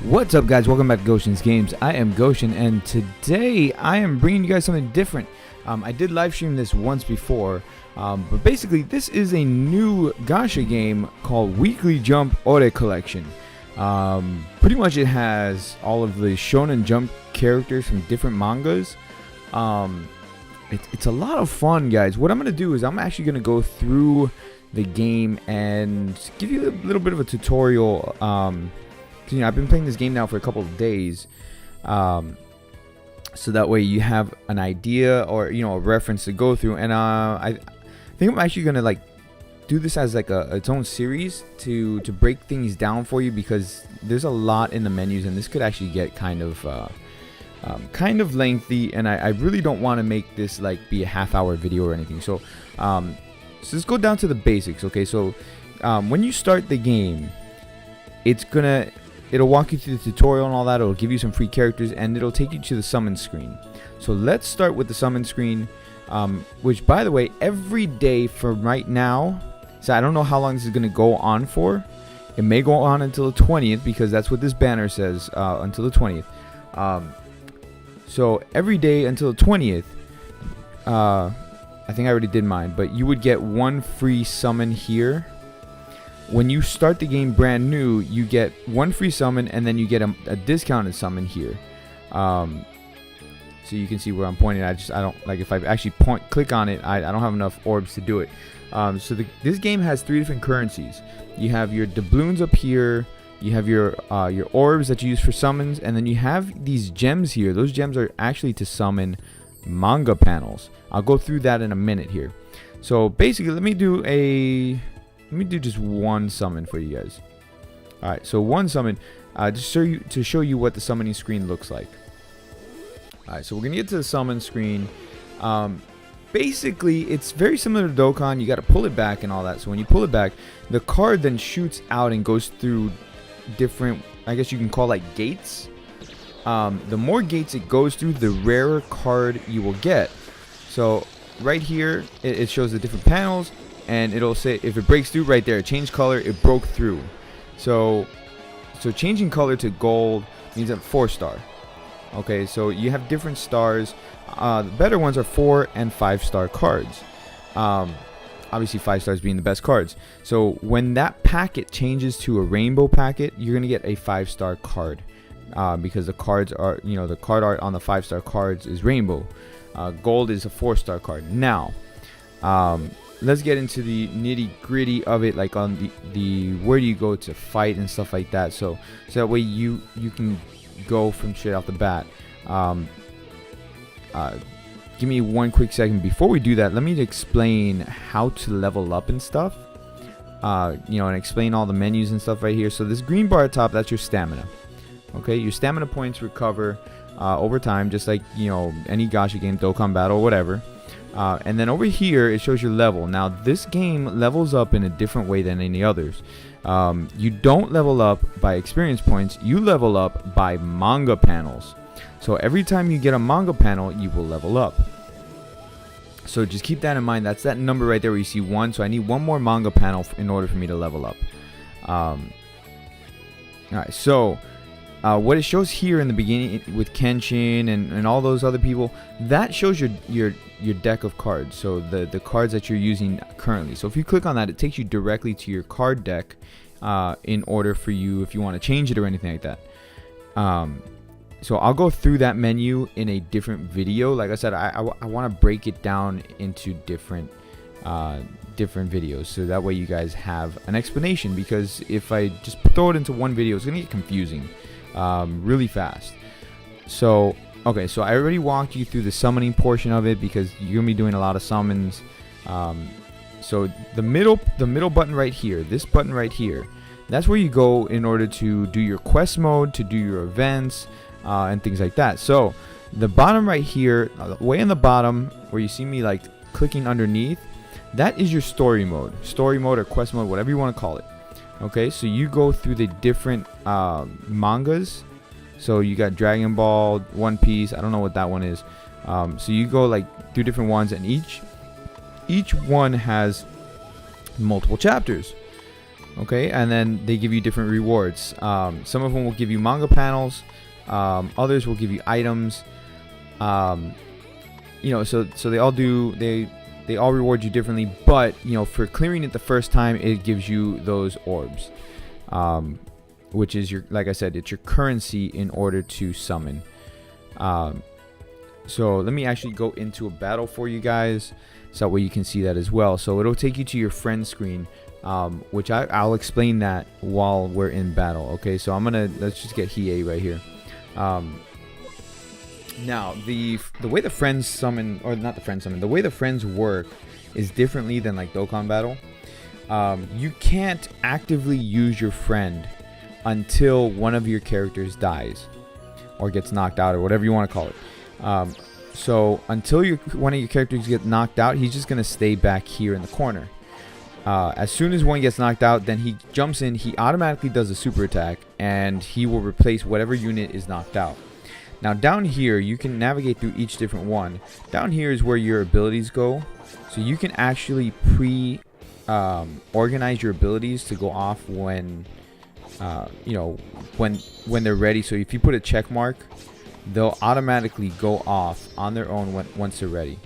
What's up, guys? Welcome back to Goshen's Games. I am Goshen, and today I am bringing you guys something different. I did live stream this once before, but basically this is a new Gasha game called Weekly Jump Ore Collection. Pretty much it has all of the Shonen Jump characters from different mangas. It's a lot of fun, guys. What I'm going to do is I'm actually going to go through the game and give you a little bit of a tutorial. I've been playing this game now for a couple of days, so that way you have an idea or a reference to go through. And I think I'm actually gonna do this as its own series to break things down for you, because there's a lot in the menus and this could actually get kind of lengthy, and I really don't want to make this be a half-hour video or anything. So let's go down to the basics. Okay, so when you start the game, it'll walk you through the tutorial and all that. It'll give you some free characters, and it'll take you to the summon screen. So let's start with the summon screen, which, by the way, every day from right now, so I don't know how long this is going to go on for. It may go on until the 20th, because that's what this banner says, until the 20th. So every day until the 20th, I think I already did mine, but you would get one free summon here. When you start the game brand new, you get one free summon, and then you get a discounted summon here. So you can see where I'm pointing. I don't if I actually click on it, I don't have enough orbs to do it. So this game has three different currencies. You have your doubloons up here. You have your orbs that you use for summons, and then you have these gems here. Those gems are actually to summon manga panels. I'll go through that in a minute here. So basically, let me do just one summon for you guys. Alright, so one summon, just to show you what the summoning screen looks like. Alright, so we're going to get to the summon screen. Basically, it's very similar to Dokkan. You got to pull it back and all that. So when you pull it back, the card then shoots out and goes through different, I guess you can call gates. The more gates it goes through, the rarer card you will get. So right here, it shows the different panels. And it'll say if it breaks through right there, it changed color, it broke through. So changing color to gold means a 4-star. Okay, so you have different stars. The better ones are 4 and 5-star cards. Obviously 5 stars being the best cards. So when that packet changes to a rainbow packet, you're gonna get a 5-star card, because the cards are, the card art on the 5-star cards is rainbow. Gold is a 4-star card. Now, let's get into the nitty-gritty of it, on the where do you go to fight and stuff like that. So that way you can go from straight off the bat. Give me one quick second. Before we do that, let me explain how to level up and stuff. And explain all the menus and stuff right here. So this green bar at top, that's your stamina. Okay, your stamina points recover over time, just like any Gasha game, Dokkan Battle, whatever. And then over here, it shows your level. Now, this game levels up in a different way than any others. You don't level up by experience points. You level up by manga panels. So every time you get a manga panel, you will level up. So just keep that in mind. That's that number right there where you see 1. So I need one more manga panel in order for me to level up. Alright, so what it shows here in the beginning with Kenshin and all those other people, that shows your deck of cards. So the cards that you're using currently. So if you click on that, it takes you directly to your card deck, in order for you, if you want to change it or anything like that. So I'll go through that menu in a different video. Like I said, I want to break it down into different videos, so that way you guys have an explanation, because if I just throw it into one video, it's gonna get confusing really fast. So okay, so I already walked you through the summoning portion of it, because you're gonna be doing a lot of summons. So the middle button right here, this button right here, that's where you go in order to do your quest mode, to do your events, and things like that. So the bottom right here, way in the bottom where you see me clicking underneath, that is your story mode or quest mode, whatever you want to call it. Okay, so you go through the different mangas. So you got Dragon Ball, One Piece, I don't know what that one is. So you go through different ones, and each one has multiple chapters. Okay, and then they give you different rewards. Some of them will give you manga panels. Others will give you items. So they all do. They all reward you differently, but for clearing it the first time, it gives you those orbs, which is like I said, it's your currency in order to summon. So let me actually go into a battle for you guys, so that way you can see that as well. So it'll take you to your friend screen, which I'll explain that while we're in battle. Okay, so let's just get Hiei right here. Now, the way the friends summon, or not the friends summon, the way the friends work is differently than like Dokkan Battle. You can't actively use your friend until one of your characters dies or gets knocked out, or whatever you want to call it. So until one of your characters gets knocked out, he's just going to stay back here in the corner. As soon as one gets knocked out, then he jumps in, he automatically does a super attack, and he will replace whatever unit is knocked out. Now down here, you can navigate through each different one. Down here is where your abilities go. So you can actually organize your abilities to go off when they're ready. So if you put a check mark, they'll automatically go off on their own once they're ready.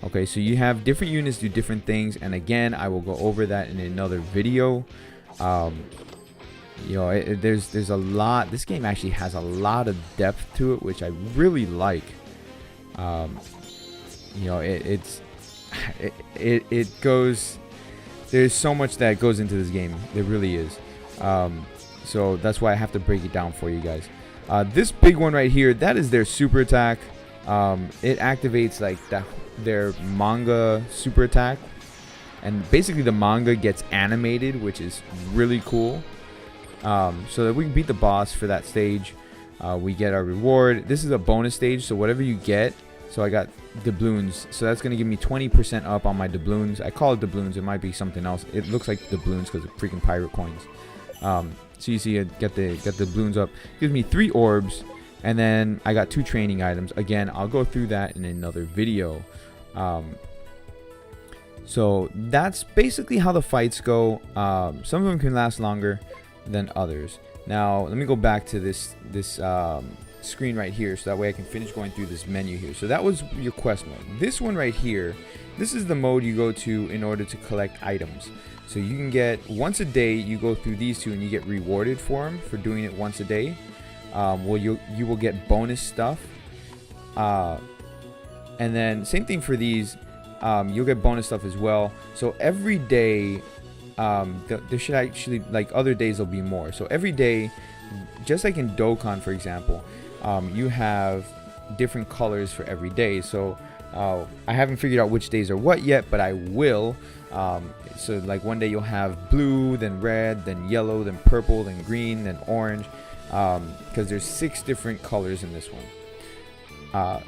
Okay, so you have different units do different things, and again, I will go over that in another video. There's a lot. This game actually has a lot of depth to it, which I really like. It goes. There's so much that goes into this game. There really is. So that's why I have to break it down for you guys. This big one right here, that is their super attack. It activates like their manga super attack, and basically the manga gets animated, which is really cool. So that we can beat the boss for that stage, we get our reward. This is a bonus stage, so whatever you get. So I got doubloons, so that's going to give me 20% up on my doubloons. I call it doubloons, it might be something else. It looks like doubloons because of freaking pirate coins. So you see I get the doubloons up. Gives me 3 orbs, and then I got 2 training items. Again, I'll go through that in another video. So that's basically how the fights go. Some of them can last longer than others. Now let me go back to this screen right here, so that way I can finish going through this menu here. So that was your quest mode. This one right here, this is the mode you go to in order to collect items. So you can get once a day, you go through these two and you get rewarded for them for doing it once a day. You will get bonus stuff, and then same thing for these. You'll get bonus stuff as well. So every day, there should actually, like other days, there'll be more. So every day, just like in Dokkan, for example, you have different colors for every day. So I haven't figured out which days are what yet, but I will. So like one day you'll have blue, then red, then yellow, then purple, then green, then orange, because there's 6 different colors in this one.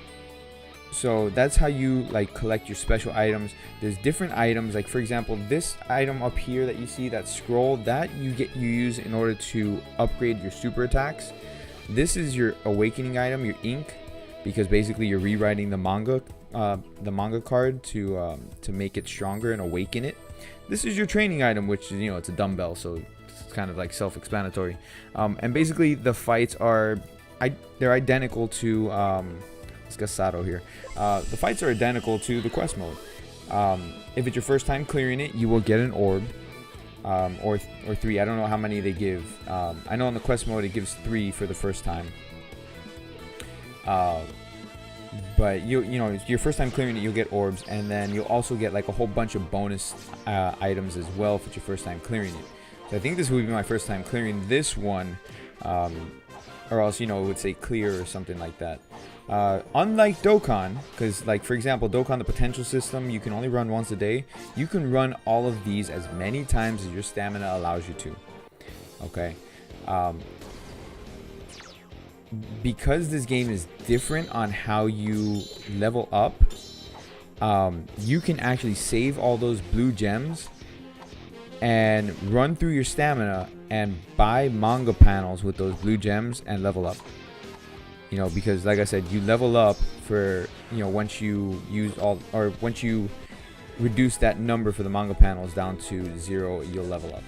So that's how you like collect your special items. There's different items, like for example, this item up here that you see, that scroll, that you use in order to upgrade your super attacks. This is your awakening item, your ink, because basically you're rewriting the manga card to make it stronger and awaken it. This is your training item, which is, it's a dumbbell, so it's kind of like self-explanatory. And basically the fights are they're identical to Gasato here. The fights are identical to the quest mode. If it's your first time clearing it, you will get an orb, or 3. I don't know how many they give. I know in the quest mode it gives 3 for the first time. But your first time clearing it, you'll get orbs, and then you'll also get like a whole bunch of bonus items as well if it's your first time clearing it. So I think this will be my first time clearing this one, or else it would say clear or something like that. Unlike Dokkan, because like for example Dokkan, the potential system, you can only run once a day. You can run all of these as many times as your stamina allows you to. Okay. Because this game is different on how you level up, you can actually save all those blue gems and run through your stamina and buy manga panels with those blue gems and level up. Because like I said, you level up for, once you use all, or once you reduce that number for the manga panels down to 0, you'll level up.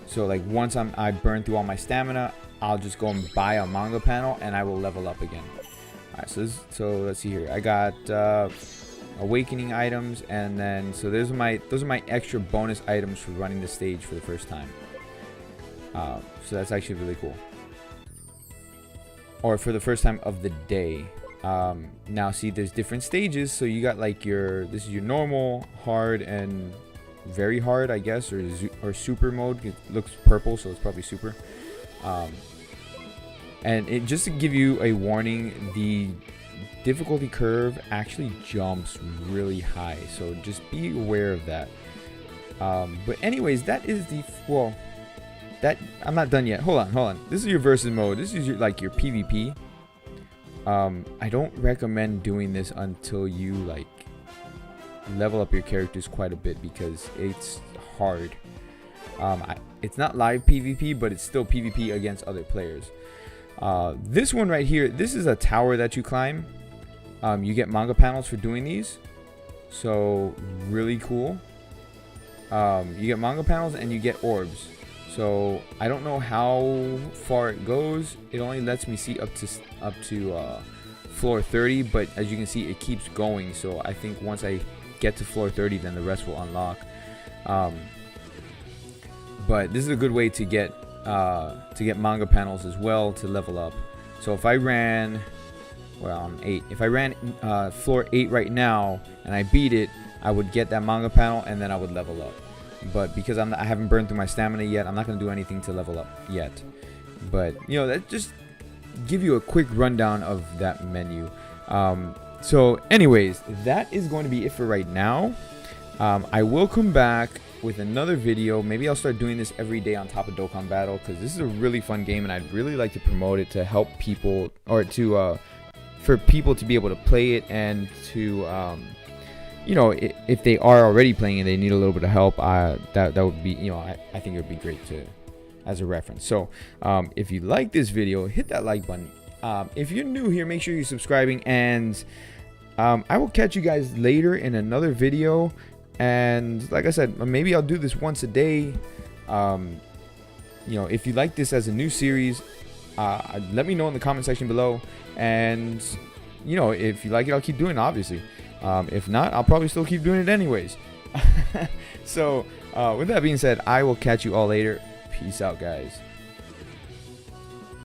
So like once I burn through all my stamina, I'll just go and buy a manga panel and I will level up again. Alright, so let's see here. I got awakening items, and then so those are my extra bonus items for running the stage for the first time. So that's actually really cool. Or for the first time of the day. Now see, there's different stages. So you got like this is your normal, hard, and very hard, I guess, or super mode. It looks purple, so it's probably super. And it just to give you a warning, the difficulty curve actually jumps really high, so just be aware of that. But anyways, that is that I'm not done yet. Hold on. This is your versus mode. This is your PvP. I don't recommend doing this until you like level up your characters quite a bit, because it's hard. It's not live PvP, but it's still PvP against other players. This one right here, this is a tower that you climb. You get manga panels for doing these, so really cool. You get manga panels and you get orbs. So I don't know how far it goes. It only lets me see up to floor 30, but as you can see, it keeps going. So I think once I get to floor 30, then the rest will unlock. But this is a good way to get manga panels as well to level up. So if I ran, well, I'm 8. If I ran floor 8 right now and I beat it, I would get that manga panel and then I would level up. But because I haven't burned through my stamina yet, I'm not going to do anything to level up yet. But you know, that just give you a quick rundown of that menu. So anyways, that is going to be it for right now. I will come back with another video. Maybe I'll start doing this every day on top of Dokkan Battle, because this is a really fun game and I'd really like to promote it to help people, or to for people to be able to play it, and to you know, if they are already playing and they need a little bit of help, that would be, you know, I think it would be great to as a reference. So if you like this video, hit that like button. If you're new here, make sure you're subscribing, and I will catch you guys later in another video. And like I said, maybe I'll do this once a day. You know, if you like this as a new series, let me know in the comment section below. And you know, if you like it, I'll keep doing it, obviously. If not, I'll probably still keep doing it anyways. So with that being said, I will catch you all later. Peace out, guys.